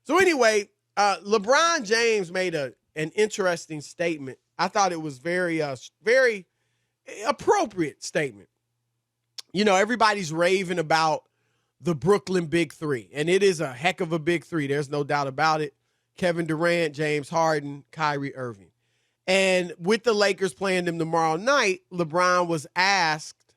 So anyway, LeBron James made an interesting statement. I thought it was very appropriate statement. You know, everybody's raving about the Brooklyn Big Three, and it is a heck of a big three. There's no doubt about it. Kevin Durant, James Harden, Kyrie Irving. And with the Lakers playing them tomorrow night, LeBron was asked,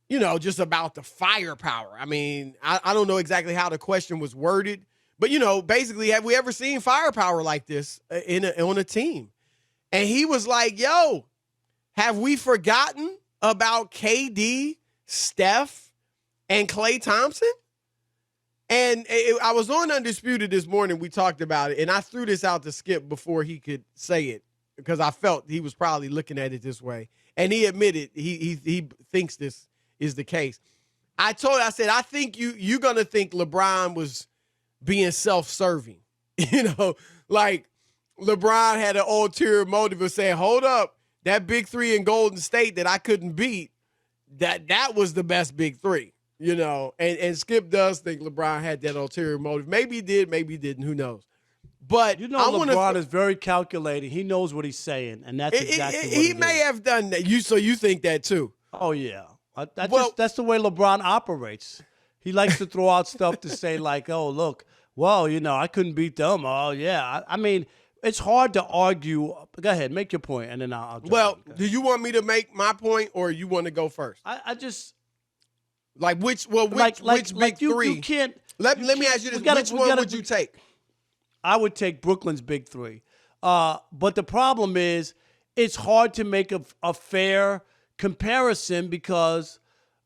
you know, just about the firepower. I mean, I don't know exactly how the question was worded, but, you know, basically, have we ever seen firepower like this on a team? And he was like, yo, have we forgotten about KD, Steph, and Klay Thompson? And I was on Undisputed this morning. We talked about it, and I threw this out to Skip before he could say it because I felt he was probably looking at it this way. And he admitted he thinks this is the case. I said, I think you're going to think LeBron was being self-serving. You know, like LeBron had an ulterior motive of saying, hold up, that big three in Golden State that I couldn't beat, that was the best big three. You know, and Skip does think LeBron had that ulterior motive. Maybe he did, maybe he didn't. Who knows? But you know, LeBron is very calculating. He knows what he's saying, and that's exactly what he may have done that. So you think that too? Oh yeah, that's the way LeBron operates. He likes to throw out stuff to say like, "Oh look, well, you know, I couldn't beat them." Oh yeah, I mean, it's hard to argue. Go ahead, make your point, and then I'll. Well, do you want me to make my point, or you want to go first? I just. Like which big three? You can't. Let me ask you this: which one would you take? I would take Brooklyn's big three, but the problem is it's hard to make a fair comparison because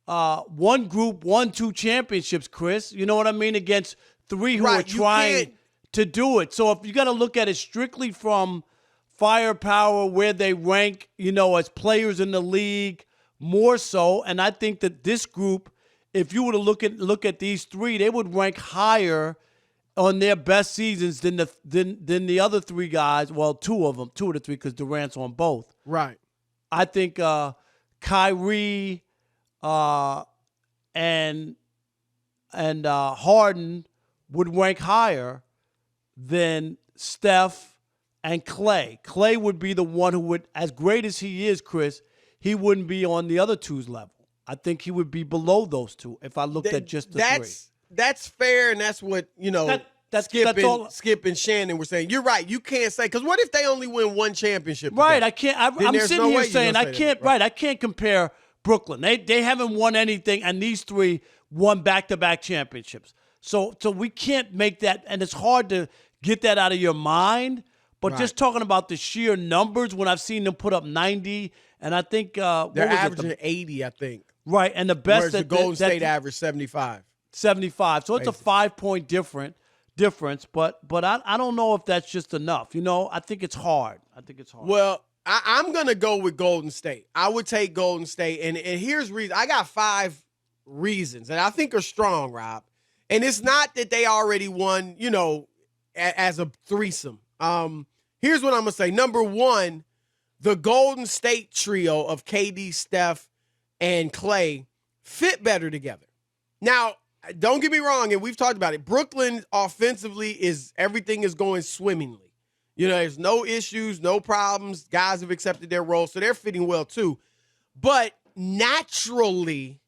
one group won 2 championships, Chris. You know what I mean? Against 3 who are trying to do it. So if you got to look at it strictly from firepower, where they rank, you know, as players in the league, more so, and I think that this group, if you were to look at these 3, they would rank higher on their best seasons than the other 3 guys. Well, 2 of the 3, because Durant's on both. Right. I think Kyrie and Harden would rank higher than Steph and Klay. Klay would be the one who would, as great as he is, Chris, he wouldn't be on the other 2's level. I think he would be below those 2 if I looked at just the 3. That's fair, and that's what, you know, Skip and Shannon were saying. You're right. You can't say, because what if they only win 1 championship? Right. I can't. I'm sitting here saying I can't. Right. I can't compare Brooklyn. They haven't won anything, and these 3 won back-to-back championships. So we can't make that, and it's hard to get that out of your mind. But just talking about the sheer numbers, when I've seen them put up 90, and I think they're averaging 80, I think. Right, and the best whereas the Golden State averaged 75. 75. So it's a 5-point difference. But I don't know if that's just enough. You know, I think it's hard. Well, I'm going to go with Golden State. I would take Golden State, and here's reason. I got 5 reasons that I think are strong, Rob. And it's not that they already won, you know, as a threesome. Here's what I'm going to say. Number 1, the Golden State trio of KD, Steph, and Klay fit better together. Now, don't get me wrong, and we've talked about it. Brooklyn offensively everything is going swimmingly. You know, there's no issues, no problems. Guys have accepted their role, so they're fitting well too. But naturally,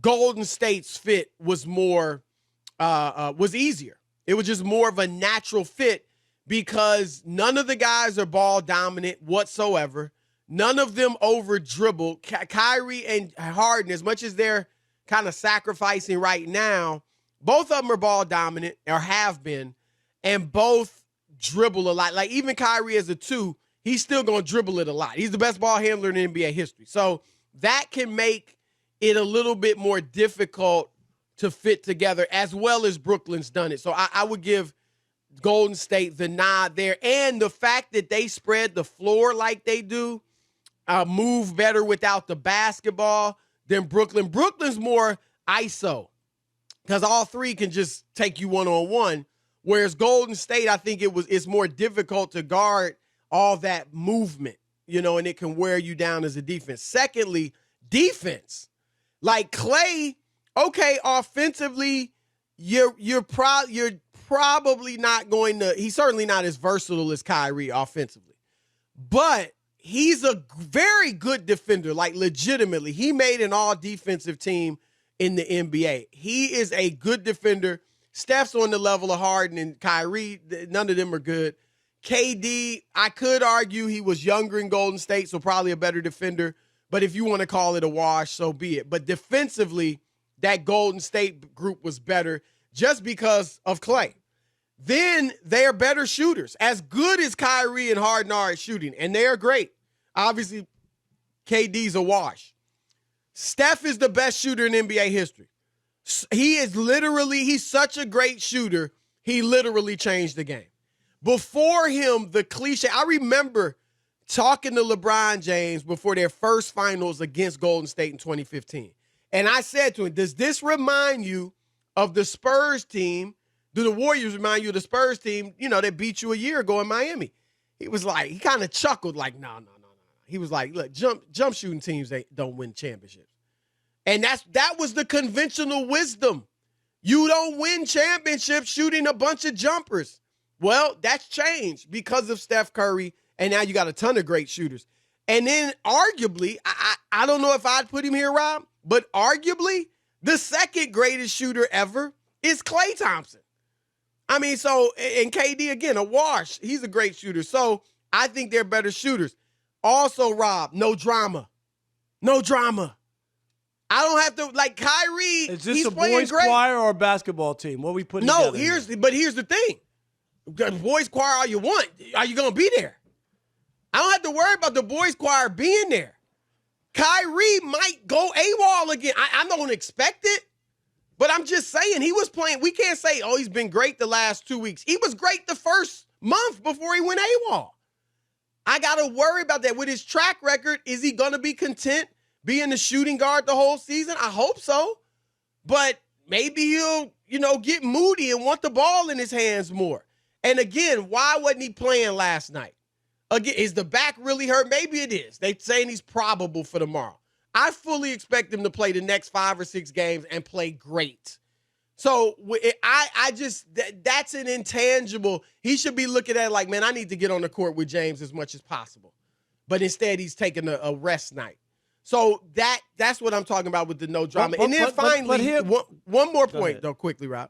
Golden State's fit was was easier. It was just more of a natural fit because none of the guys are ball dominant whatsoever. None of them over dribble. Kyrie and Harden, as much as they're kind of sacrificing right now, both of them are ball dominant or have been, and both dribble a lot. Like even Kyrie as a 2, he's still going to dribble it a lot. He's the best ball handler in NBA history. So that can make it a little bit more difficult to fit together, as well as Brooklyn's done it. So I would give Golden State the nod there. And the fact that they spread the floor like they do, move better without the basketball than Brooklyn. Brooklyn's more ISO because all 3 can just take you one-on-one, whereas Golden State, I think it's more difficult to guard all that movement, you know, and it can wear you down as a defense. Secondly, defense. Like Klay, okay, offensively, you're probably not going to – he's certainly not as versatile as Kyrie offensively. But he's a very good defender, like legitimately. He made an all-defensive team in the NBA. He is a good defender. Steph's on the level of Harden and Kyrie. None of them are good. KD, I could argue he was younger in Golden State, so probably a better defender. But if you want to call it a wash, so be it. But defensively, that Golden State group was better just because of Klay. Then they're better shooters, as good as Kyrie and Harden are at shooting, and they're great. Obviously, KD's a wash. Steph is the best shooter in NBA history. He's such a great shooter, he literally changed the game. Before him, the cliche, I remember talking to LeBron James before their first finals against Golden State in 2015. And I said to him, does this remind you of the Spurs team? Do the Warriors remind you of the Spurs team, that beat you a year ago in Miami? He was like, he kind of chuckled like, no. He was like, look, jump shooting teams don't win championships. And that was the conventional wisdom. You don't win championships shooting a bunch of jumpers. Well, that's changed because of Steph Curry, and now you got a ton of great shooters. And then arguably, I don't know if I'd put him here, Rob, but arguably the second greatest shooter ever is Klay Thompson. I mean, and KD, again, a wash. He's a great shooter. So I think they're better shooters. Also, Rob, no drama. No drama. I don't have to, like Kyrie, is this he's a playing boys great. choir or a basketball team? What are we putting No, together? but here's the thing. Boys choir all you want. Are you going to be there? I don't have to worry about the boys choir being there. Kyrie might go AWOL again. I don't expect it, but I'm just saying he was playing. We can't say, he's been great the last 2 weeks. He was great the first month before he went AWOL. I got to worry about that. With his track record, is he going to be content being the shooting guard the whole season? I hope so. But maybe he'll, get moody and want the ball in his hands more. And again, why wasn't he playing last night? Again, is the back really hurt? Maybe it is. They're saying he's probable for tomorrow. I fully expect him to play the next 5 or 6 games and play great. So that's an intangible. He should be looking at it like, man, I need to get on the court with James as much as possible. But instead, he's taking a rest night. So that's what I'm talking about with the no drama. And then finally, one more point, though, quickly, Rob.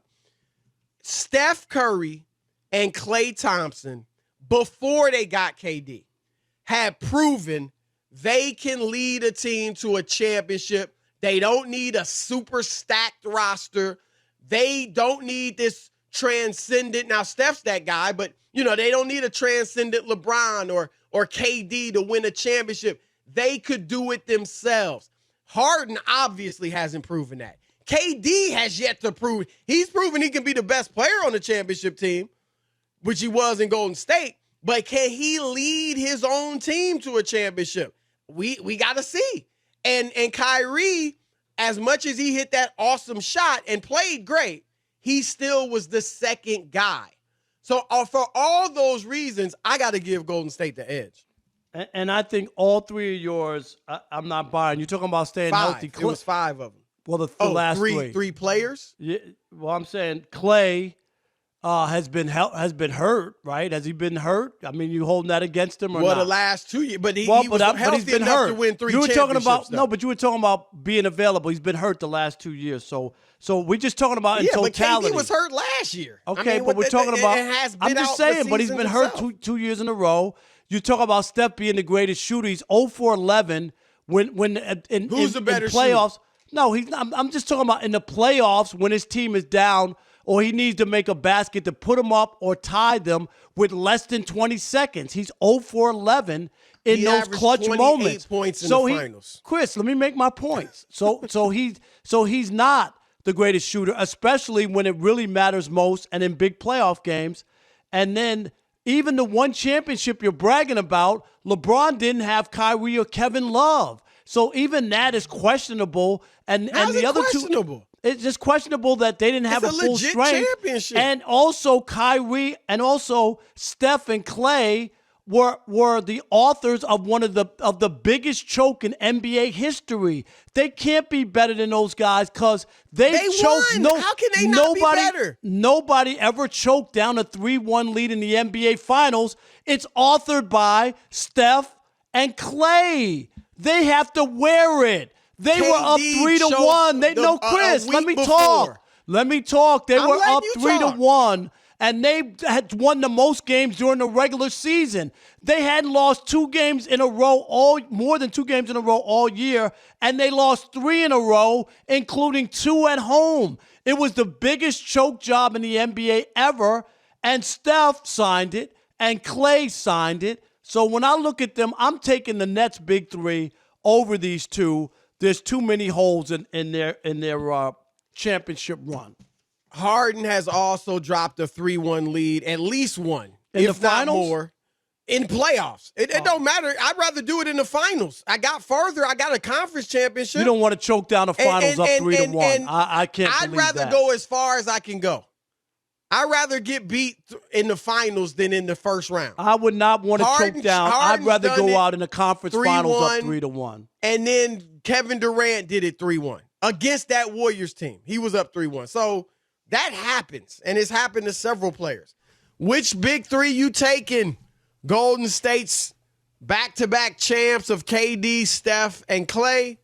Steph Curry and Klay Thompson, before they got KD, had proven they can lead a team to a championship. They don't need a super stacked roster. They don't need this transcendent. Now, Steph's that guy, but, they don't need a transcendent LeBron or KD to win a championship. They could do it themselves. Harden obviously hasn't proven that. KD has yet to prove. He's proven he can be the best player on the championship team, which he was in Golden State. But can he lead his own team to a championship? We got to see. And Kyrie, as much as he hit that awesome shot and played great, he still was the second guy. So for all those reasons, I got to give Golden State the edge. And I think all three of yours, I'm not buying. You're talking about staying healthy. It was 5 of them. Well, the last three. 3 players? Yeah. Well, I'm saying Klay has been hurt, right? Has he been hurt? I mean, you holding that against him or not? Well, the last 2 years, but he was healthy enough to win 3 championships. But you were talking about being available. He's been hurt the last 2 years. So we're just talking about in totality. But KD was hurt last year. Okay, but we're talking about. I'm just saying, but he's been hurt 2 years in a row. You talk about Steph being the greatest shooter. He's 0 for 11 when in Who's the better playoffs. shooter? No, he's not. I'm just talking about in the playoffs when his team is down or he needs to make a basket to put them up or tie them with less than 20 seconds. He's 0 for 11 in those clutch moments. Points in the finals. Chris, let me make my points. So he's not the greatest shooter, especially when it really matters most and in big playoff games. And then even the one championship you're bragging about, LeBron didn't have Kyrie or Kevin Love. So even that is questionable. And the other two, it's just questionable that they didn't have a full strength. Championship. And also Kyrie and also Steph and Klay were the authors of one of the biggest choke in NBA history. They can't be better than those guys because they choked. Won. How can they not be better? Nobody ever choked down a 3-1 lead in the NBA Finals. It's authored by Steph and Klay. They have to wear it. They were up 3-1. Chris, let me talk. Let me talk. They were up 3-1. And they had won the most games during the regular season. They hadn't lost 2 games in a row, more than 2 games in a row all year, and they lost 3 in a row, including 2 at home. It was the biggest choke job in the NBA ever, and Steph signed it, and Klay signed it. So when I look at them, I'm taking the Nets' big 3 over these 2. There's too many holes in their championship run. Harden has also dropped a 3-1 lead, at least one, in if the not finals? more, in playoffs. It don't matter. I'd rather do it in the finals. I got further. I got a conference championship. You don't want to choke down the finals up 3-1. I can't I'd believe rather that. go as far as I can go. I'd rather get beat in the finals than in the first round. I would not want to choke down. I'd rather go out in the conference finals up 3-1. And then Kevin Durant did it 3-1 against that Warriors team. He was up 3-1. So that happens, and it's happened to several players. Which big 3 you taking? Golden State's back-to-back champs of KD, Steph, and Klay,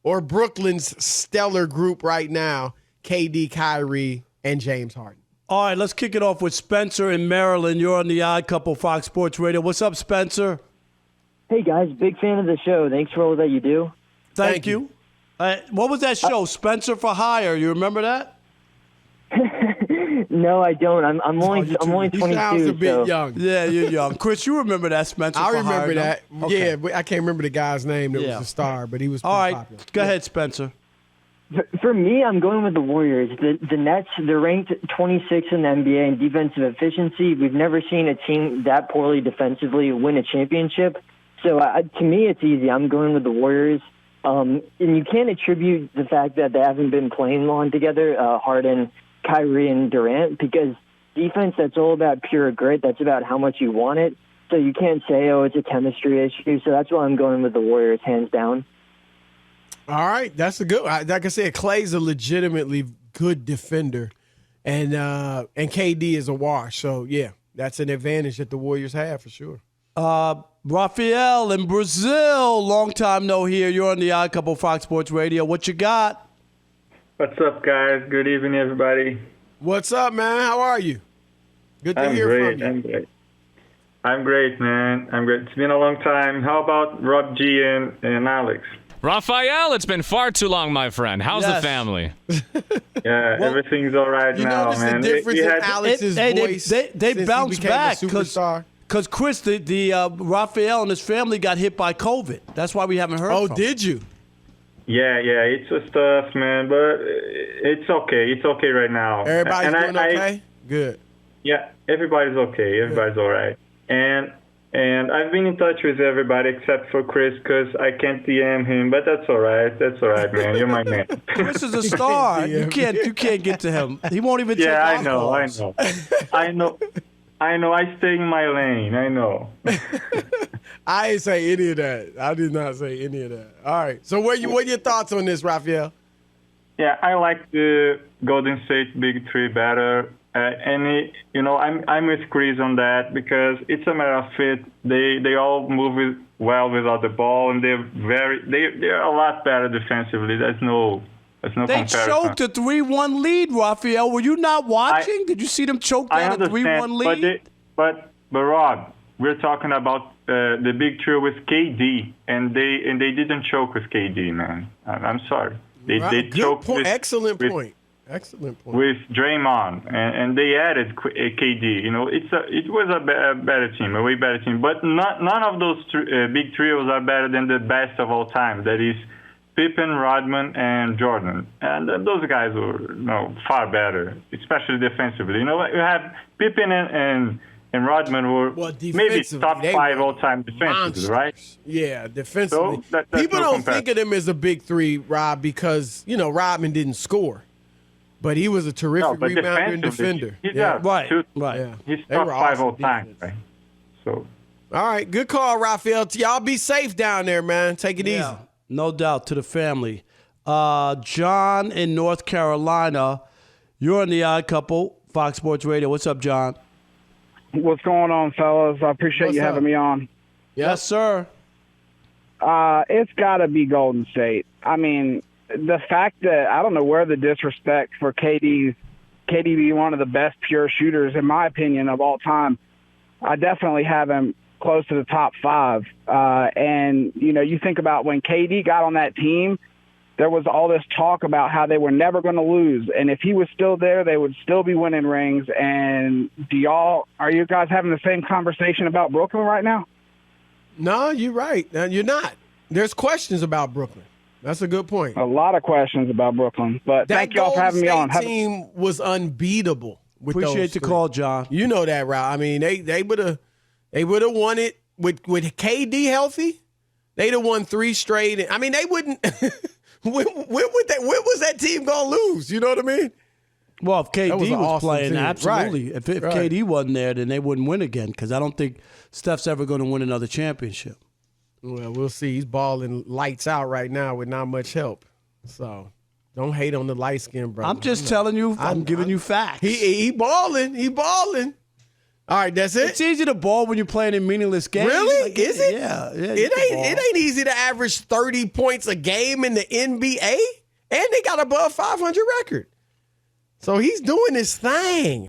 or Brooklyn's stellar group right now, KD, Kyrie, and James Harden? All right, let's kick it off with Spencer in Maryland. You're on the Odd Couple Fox Sports Radio. What's up, Spencer? Hey, guys. Big fan of the show. Thanks for all that you do. Thank you. What was that show, Spencer for Hire? You remember that? No, I don't. I'm only 22. He sounds a bit young. Yeah, you're young. Chris, you remember that, Spencer I for remember Hire, that. no? Okay. Yeah, but I can't remember the guy's name that was a star, but he was pretty popular. Go ahead, Spencer. For me, I'm going with the Warriors. The Nets, they're ranked 26 in the NBA in defensive efficiency. We've never seen a team that poorly defensively win a championship. So to me, it's easy. I'm going with the Warriors. And you can't attribute the fact that they haven't been playing long together, Harden, Kyrie, and Durant, because defense, that's all about pure grit. That's about how much you want it. So you can't say, it's a chemistry issue. So that's why I'm going with the Warriors, hands down. All right, that's a good. Like I said, Klay's a legitimately good defender, and KD is a wash. So yeah, that's an advantage that the Warriors have for sure. Rafael in Brazil, long time no hear. You're on the Odd Couple Fox Sports Radio. What you got? What's up, guys? Good evening, everybody. What's up, man? How are you? Good to hear from you. I'm great. I'm great, man. I'm great. It's been a long time. How about Rob G and Alex? Raphael, it's been far too long, my friend. How's the family? Yeah, everything's all right now, man. The difference in Alex's voice. They bounced back because Chris, the Raphael and his family got hit by COVID. That's why we haven't heard. Oh, from did you? Yeah, it's just tough, man. But it's okay. It's okay right now. Everybody's doing okay. Good. Yeah, everybody's okay. Everybody's all right. And I've been in touch with everybody except for Chris because I can't DM him, but that's all right. That's all right, man. You're my man. Chris is a star. You can't get to him. He won't even take I our know. calls. I know. I stay in my lane. I know. I didn't say any of that. I did not say any of that. All right. So what are your thoughts on this, Raphael? Yeah, I like the Golden State Big Three better. I'm with Chris on that because it's a matter of fit. They all move well without the ball, and they're a lot better defensively. There's no comparison. They choked a 3-1 lead, Raphael. Were you not watching? Did you see them choke down a 3-1 lead? But Rob, we're talking about the Big Three with KD, and they didn't choke with KD, man. I'm sorry. They choked point. with, Excellent with, point. Excellent point. With Draymond, and they added KD. It was a better team, a way better team. But none of those big trios are better than the best of all time. That is Pippen, Rodman, and Jordan. And those guys were far better, especially defensively. You have Pippen and Rodman were maybe top 5 all-time defensively, right? Yeah, defensively. So people don't think of them as a big three, Rob, because Rodman didn't score. But he was a terrific rebounder and defender. He's right. Yeah. He's top 5 all time, right? So All right, good call, Raphael. Y'all be safe down there, man. Take it easy. No doubt, to the family. John in North Carolina, you're on the Odd Couple, Fox Sports Radio. What's up, John? What's going on, fellas? I appreciate you having me on. Yes, sir. It's got to be Golden State. I mean, the fact that I don't know where the disrespect for KD being one of the best pure shooters, in my opinion, of all time. I definitely have him close to the top 5. And, you think about when KD got on that team, there was all this talk about how they were never going to lose. And if he was still there, they would still be winning rings. And are you guys having the same conversation about Brooklyn right now? No, you're right. You're not. There's questions about Brooklyn. That's a good point. A lot of questions about Brooklyn. But thank y'all for having me on. That team was unbeatable. Appreciate the call, John. You know that, Rob. I mean, they would have won it with KD healthy. They'd have won 3 straight. I mean, they wouldn't. when was that team gonna lose? You know what I mean? Well, if KD was awesome playing, team. absolutely. Right. If KD wasn't there, then they wouldn't win again, because I don't think Steph's ever going to win another championship. Well, we'll see. He's balling lights out right now with not much help. So don't hate on the light skin, brother. I'm just telling you. I'm giving you facts. He balling. He balling. All right, that's it. It's easy to ball when you're playing in meaningless games. Really? Is it? Yeah. It ain't easy to average 30 points a game in the NBA, and they got above 500 record. So he's doing his thing.